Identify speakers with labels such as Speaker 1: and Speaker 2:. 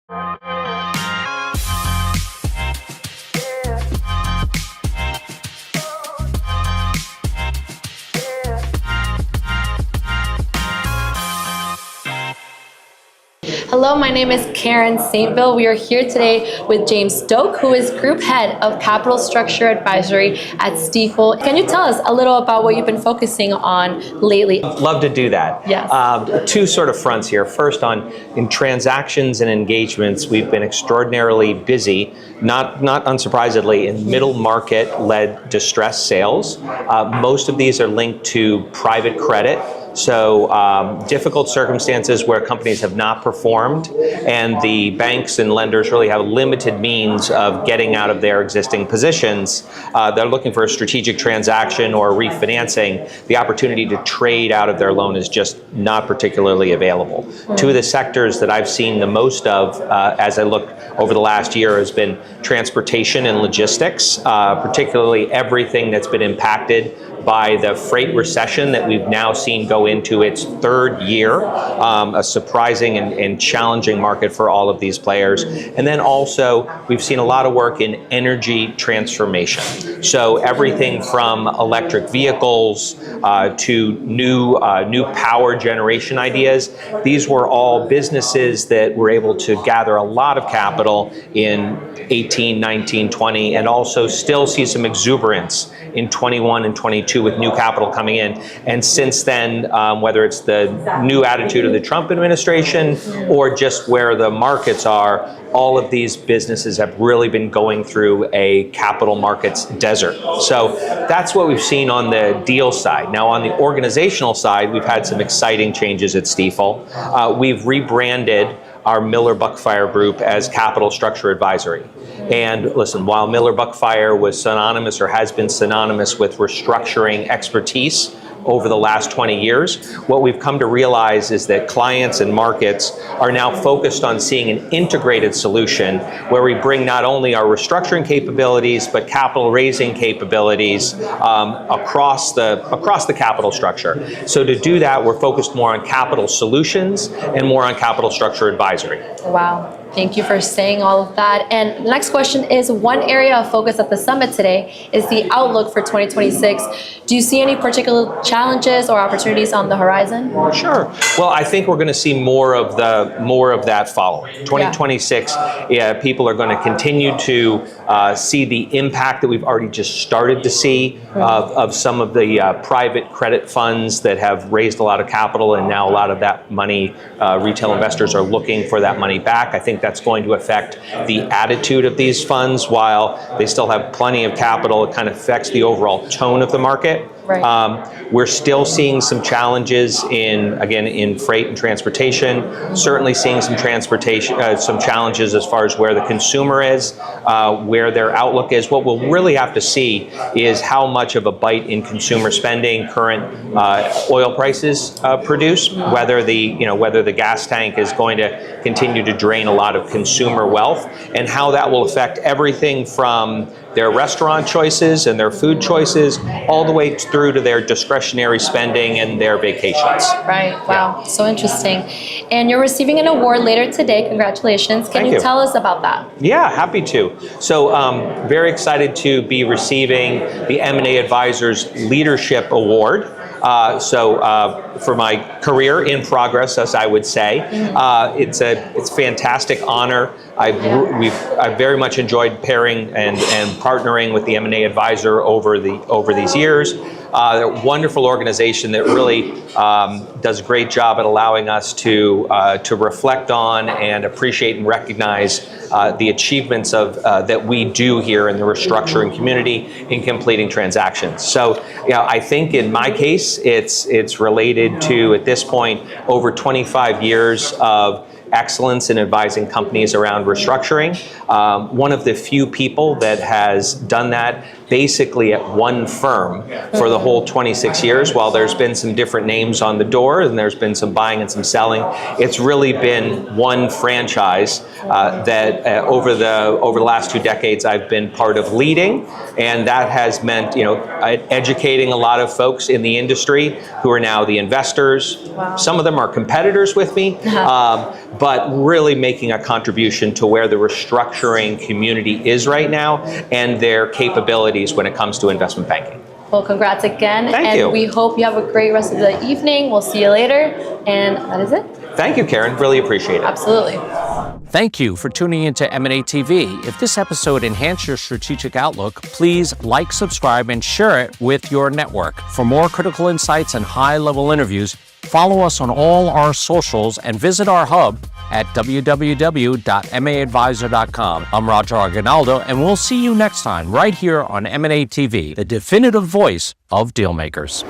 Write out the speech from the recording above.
Speaker 1: Hello, my name is Karen Stifel. We are here today with James Doak, who is Group Head of Capital Structure Advisory at Stifel. Can you tell us a little about what you've been focusing on lately?
Speaker 2: Love to do that.
Speaker 1: Yes.
Speaker 2: Two sort of fronts here. First, in transactions and engagements, we've been extraordinarily busy, not unsurprisingly, in middle market-led distressed sales. Most of these are linked to private credit. So difficult circumstances where companies have not performed and the banks and lenders really have limited means of getting out of their existing positions. They're looking for a strategic transaction or refinancing. The opportunity to trade out of their loan is just not particularly available. Two of the sectors that I've seen the most of as I look over the last year has been transportation and logistics, particularly everything that's been impacted by the freight recession that we've now seen go into its third year, a surprising and challenging market for all of these players. And then also, we've seen a lot of work in energy transformation. So everything from electric vehicles to new power generation ideas. These were all businesses that were able to gather a lot of capital in 18, 19, 20, and also still see some exuberance in 21 and 22 with new capital coming in. And since then, whether it's the new attitude of the Trump administration or just where the markets are, all of these businesses have really been going through a capital markets desert. So that's what we've seen on the deal side. Now on the organizational side, we've had some exciting changes at Stifel. We've rebranded our Miller Buckfire group as Capital Structure Advisory. And listen, while Miller Buckfire was synonymous or has been synonymous with restructuring expertise over the last 20 years, what we've come to realize is that clients and markets are now focused on seeing an integrated solution where we bring not only our restructuring capabilities, but capital raising capabilities across the capital structure. So to do that, we're focused more on capital solutions and more on capital structure advisory.
Speaker 1: Wow. Thank you for saying all of that. And the next question is, one area of focus at the summit today is the outlook for 2026. Do you see any particular challenges or opportunities on the horizon?
Speaker 2: Sure. Well, I think we're going to see more of that following. 2026, people are going to continue to see the impact that we've already just started to see of some of the private credit funds that have raised a lot of capital, and now a lot of that money, retail investors are looking for that money back. I think that's going to affect the attitude of these funds. While they still have plenty of capital, it kind of affects the overall tone of the market. Right. We're still seeing some challenges in freight and transportation. Certainly seeing some challenges as far as where the consumer is, where their outlook is. What we'll really have to see is how much of a bite in consumer spending current oil prices produce. Whether the gas tank is going to continue to drain a lot of consumer wealth, and how that will affect everything from their restaurant choices and their food choices, all the way through to their discretionary spending and their vacations.
Speaker 1: Right. Wow. Yeah. So interesting. And you're receiving an award later today. Congratulations. Can you tell us about that? Yeah,
Speaker 2: happy to. So very excited to be receiving the M&A Advisors Leadership Award. For my career in progress, as I would say, it's a fantastic honor. I've very much enjoyed pairing and partnering with the M&A Advisor over these years. They're a wonderful organization that really does a great job at allowing us to reflect on and appreciate and recognize the achievements that we do here in the restructuring community in completing transactions. So, I think in my case, it's related to, at this point, over 25 years of excellence in advising companies around restructuring. One of the few people that has done that basically at one firm for the whole 26 years. While there's been some different names on the door and there's been some buying and some selling, it's really been one franchise that over the last 2 decades I've been part of leading, and that has meant educating a lot of folks in the industry who are now the investors.
Speaker 1: Wow.
Speaker 2: Some of them are competitors with me, but really making a contribution to where the restructuring community is right now and their capabilities when it comes to investment banking.
Speaker 1: Well, congrats again.
Speaker 2: Thank you.
Speaker 1: We hope you have a great rest of the evening. We'll see you later. And that is it.
Speaker 2: Thank you, Karen. Really appreciate it.
Speaker 1: Absolutely.
Speaker 3: Thank you for tuning into M&A TV. If this episode enhanced your strategic outlook, please like, subscribe, and share it with your network. For more critical insights and high-level interviews, follow us on all our socials and visit our hub at www.maadvisor.com. I'm Roger Argonaldo, and we'll see you next time right here on M&A TV, the definitive voice of dealmakers.